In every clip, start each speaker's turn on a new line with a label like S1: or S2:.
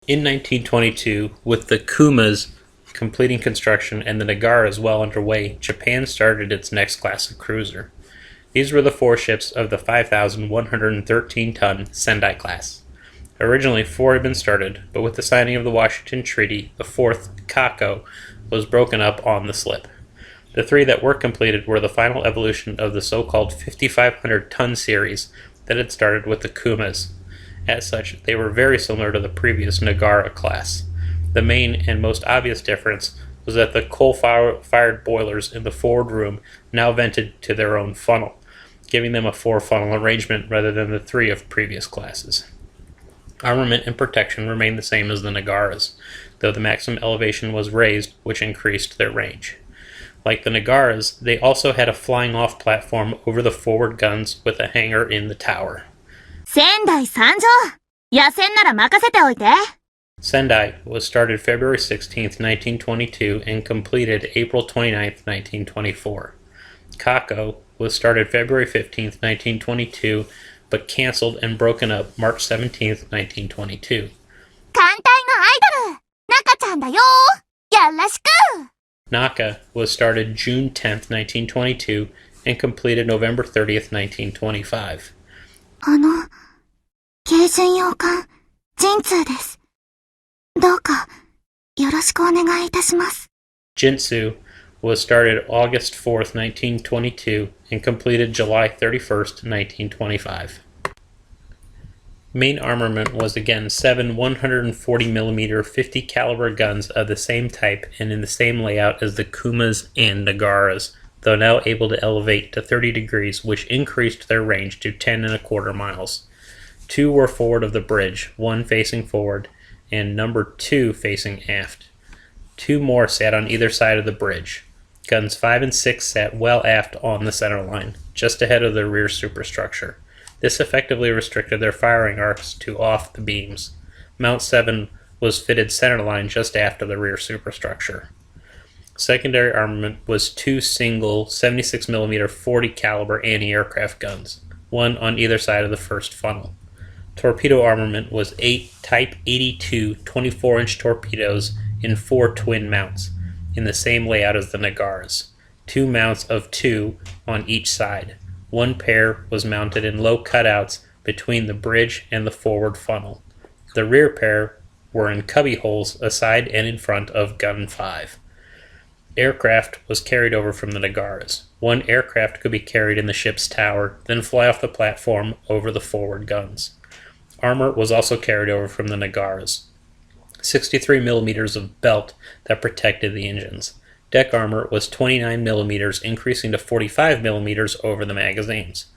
S1: In 1922, with the Kumas completing construction and the Nagaras well underway, Japan started its next class of cruiser. These were the four ships of the 5,113-ton Sendai Class. Originally, four had been started, but with the signing of the Washington Treaty, the fourth, Kako, was broken up on the slip. The three that were completed were the final evolution of the so-called 5,500-ton series that had started with the Kumas. As such, they were very similar to the previous Nagara class. The main and most obvious difference was that the coal-fired boilers in the forward room now vented to their own funnel, giving them a four-funnel arrangement rather than the three of previous classes. Armament and protection remained the same as the Nagaras, though the maximum elevation was raised, which increased their range. Like the Nagaras, they also had a flying-off platform over the forward guns with a hangar in the tower.
S2: Sendai 参上! 野戦なら任せておいて!
S1: Sendai was started February 16, 1922 and completed April 29, 1924. Kako was started February 15, 1922, but canceled and broken up March 17, 1922.
S2: 艦隊のアイドル中ちゃんだよよろしく
S1: Naka was started June 10, 1922 and completed November 30, 1925.
S2: 軽巡洋艦神通です。どうかよろしくお願いいたします。
S1: Jintsu was started August 4, 1922 and completed July 31, 1925. Main armament was again 7 140mm 50 caliber guns of the same type and in the same layout as the Kumas and Nagaras, though now able to elevate to 30 degrees, which increased their range to 10 1/4 miles. Two were forward of the bridge, one facing forward, and number 2 facing aft. Two more sat on either side of the bridge. Guns 5 and 6 sat well aft on the center line, just ahead of the rear superstructure. This effectively restricted their firing arcs to off the beams. Mount 7 was fitted centerline just after the rear superstructure. Secondary armament was two single 76mm 40 caliber anti-aircraft guns, one on either side of the first funnel. Torpedo armament was 8 Type 82 24-inch torpedoes in 4 twin mounts, in the same layout as the Nagaras. Two mounts of 2 on each side. One pair was mounted in low cutouts between the bridge and the forward funnel. The rear pair were in cubby holes aside and in front of gun 5. Aircraft was carried over from the Nagaras. One aircraft could be carried in the ship's tower, then fly off the platform over the forward guns. Armor was also carried over from the Nagaras. 63mm of belt that protected the engines. Deck armor was 29mm, increasing to 45mm over the magazines.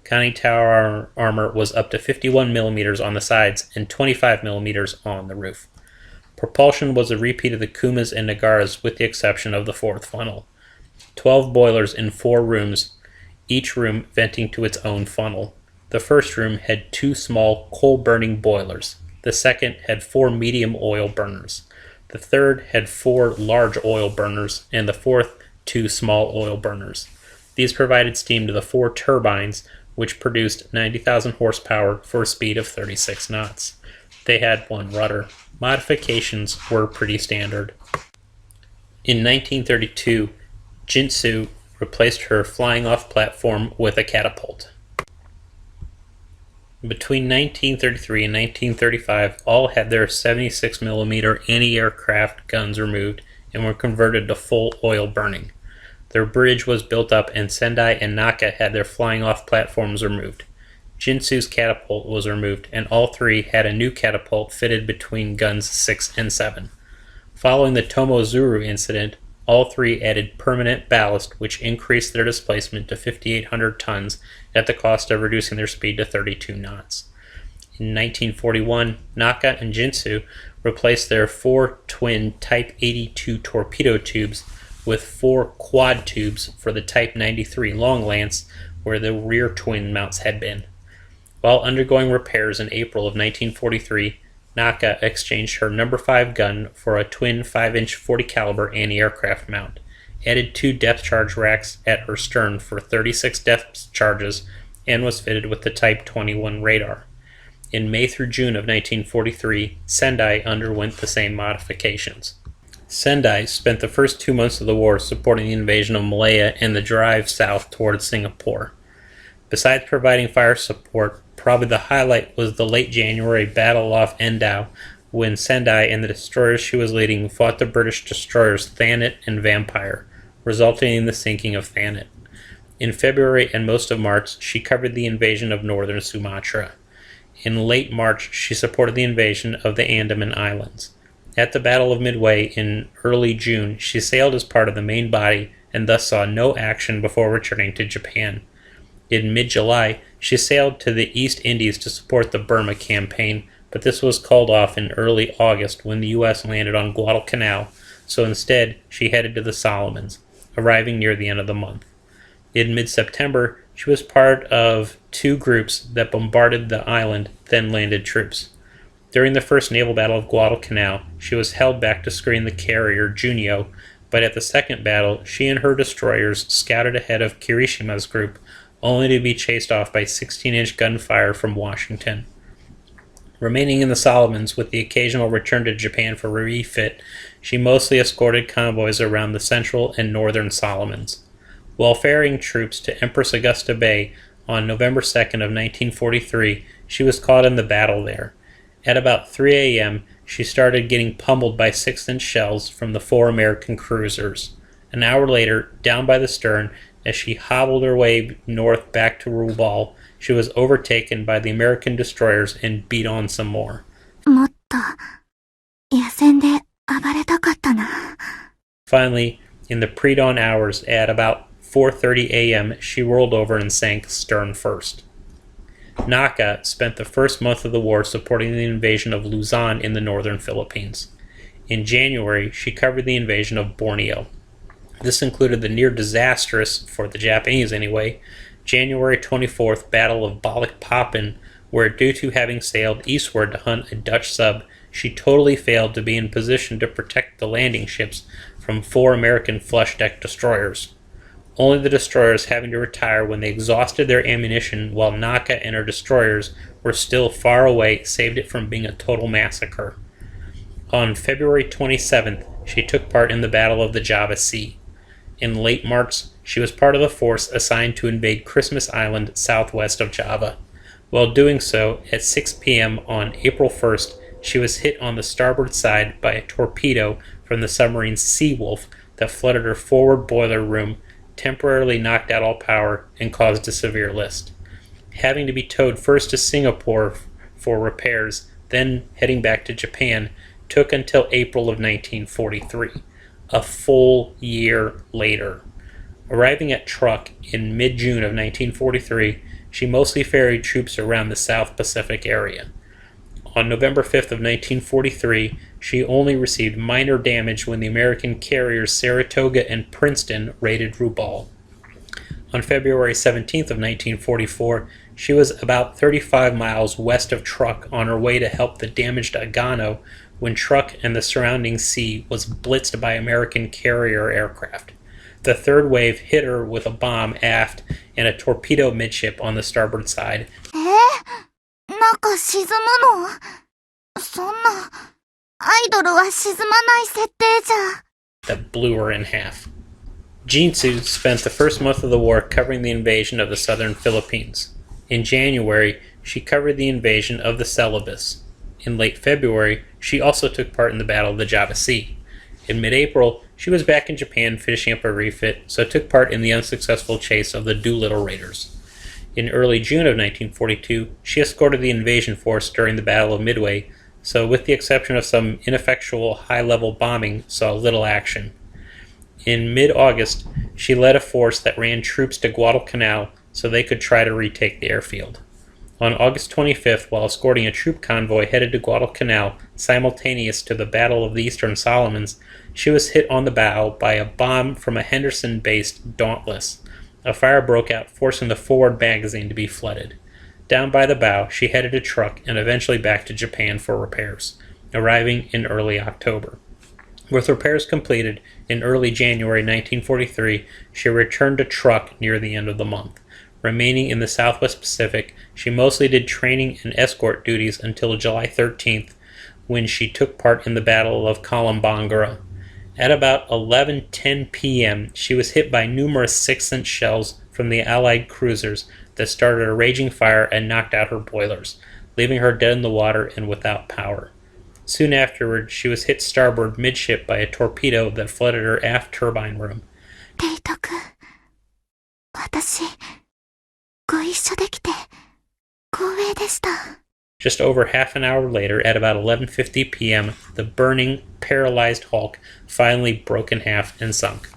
S1: Conning tower armor was up to 51mm on the sides and 25mm on the roof. Propulsion was a repeat of the Kumas and Nagaras with the exception of the fourth funnel. 12 boilers in 4 rooms, each room venting to its own funnel. The first room had 2 small coal-burning boilers. The second had 4 medium oil burners. The third had 4 large oil burners, and the fourth 2 small oil burners. These provided steam to the 4 turbines, which produced 90,000 horsepower for a speed of 36 knots. They had 1 rudder. Modifications were pretty standard. In 1932, Jintsu replaced her flying-off platform with a catapult. Between 1933 and 1935, all had their 76mm anti-aircraft guns removed and were converted to full oil burning. Their bridge was built up and Sendai and Naka had their flying-off platforms removed. Jintsu's catapult was removed and all three had a new catapult fitted between guns 6 and 7. Following the Tomozuru incident, all three added permanent ballast, which increased their displacement to 5,800 tons at the cost of reducing their speed to 32 knots. In 1941, Naka and Jintsu replaced their 4 twin Type 82 torpedo tubes with 4 quad tubes for the Type 93 long lance where the rear twin mounts had been. While undergoing repairs in April of 1943, Naka exchanged her No. 5 gun for a twin 5-inch 40 caliber anti-aircraft mount, added 2 depth charge racks at her stern for 36 depth charges, and was fitted with the Type 21 radar. In May through June of 1943, Sendai underwent the same modifications. Sendai spent the first 2 months of the war supporting the invasion of Malaya and the drive south towards Singapore. Besides providing fire support, probably the highlight was the late January battle off Endau, when Sendai and the destroyers she was leading fought the British destroyers Thanet and Vampire, resulting in the sinking of Thanet. In February and most of March, she covered the invasion of northern Sumatra. In late March, she supported the invasion of the Andaman Islands. At the Battle of Midway in early June, she sailed as part of the main body and thus saw no action before returning to Japan. In mid-July, she sailed to the East Indies to support the Burma campaign, but this was called off in early August when the U.S. landed on Guadalcanal, so instead she headed to the Solomons, arriving near the end of the month. In mid-September, she was part of 2 groups that bombarded the island, then landed troops. During the first naval battle of Guadalcanal, she was held back to screen the carrier Junio, but at the second battle, she and her destroyers scouted ahead of Kirishima's group, only to be chased off by 16-inch gunfire from Washington. Remaining in the Solomons with the occasional return to Japan for refit, she mostly escorted convoys around the central and northern Solomons. While ferrying troops to Empress Augusta Bay on November 2nd of 1943, she was caught in the battle there. At about 3 a.m., she started getting pummeled by 6-inch shells from the 4 American cruisers. An hour later, down by the stern, as she hobbled her way north back to Rubal, she was overtaken by the American destroyers and beat on some more.
S2: もっと野戦で暴れたかったな。
S1: Finally, in the pre-dawn hours at about 4:30 a.m., she rolled over and sank stern first. Naka spent the first month of the war supporting the invasion of Luzon in the northern Philippines. In January, she covered the invasion of Borneo. This included the near-disastrous, for the Japanese anyway, January 24th Battle of Balikpapan, where due to having sailed eastward to hunt a Dutch sub, she totally failed to be in position to protect the landing ships from 4 American flush-deck destroyers. Only the destroyers having to retire when they exhausted their ammunition while Naka and her destroyers were still far away saved it from being a total massacre. On February 27th, she took part in the Battle of the Java Sea. In late March, she was part of the force assigned to invade Christmas Island southwest of Java. While doing so, at 6 p.m. on April 1st, she was hit on the starboard side by a torpedo from the submarine Seawolf that flooded her forward boiler room, temporarily knocked out all power, and caused a severe list. Having to be towed first to Singapore for repairs, then heading back to Japan, took until April of 1943. A full year later. Arriving at Truk in mid-June of 1943, she mostly ferried troops around the South Pacific area. On November 5th of 1943, she only received minor damage when the American carriers Saratoga and Princeton raided Rubal. On February 17th of 1944, she was about 35 miles west of Truk on her way to help the damaged Agano when Truk and the surrounding sea was blitzed by American carrier aircraft. The third wave hit her with a bomb aft and a torpedo midship on the starboard side.
S2: なんか沈むの？そんな、アイドルは沈まない設定じゃ。
S1: That blew her in half. Jinsu spent the first month of the war covering the invasion of the southern Philippines. In January, she covered the invasion of the Celebes. In late February, she also took part in the Battle of the Java Sea. In mid-April, she was back in Japan finishing up a refit, so took part in the unsuccessful chase of the Doolittle Raiders. In early June of 1942, she escorted the invasion force during the Battle of Midway, so with the exception of some ineffectual high-level bombing, saw little action. In mid-August, she led a force that ran troops to Guadalcanal so they could try to retake the airfield. On August 25th, while escorting a troop convoy headed to Guadalcanal, simultaneous to the Battle of the Eastern Solomons, she was hit on the bow by a bomb from a Henderson-based Dauntless. A fire broke out, forcing the forward magazine to be flooded. Down by the bow, she headed to Truk and eventually back to Japan for repairs, arriving in early October. With repairs completed in early January 1943, she returned to Truk near the end of the month. Remaining in the Southwest Pacific, she mostly did training and escort duties until July 13th, when she took part in the Battle of Kolombangara. At about 11:10 p.m., she was hit by numerous 6-inch shells from the Allied cruisers that started a raging fire and knocked out her boilers, leaving her dead in the water and without power. Soon afterward, she was hit starboard midship by a torpedo that flooded her aft turbine room.
S2: レイト君、私、ご一緒できて、光栄でした。
S1: Just over half an hour later, at about 11:50 p.m., the burning, paralyzed hulk finally broke in half and sunk.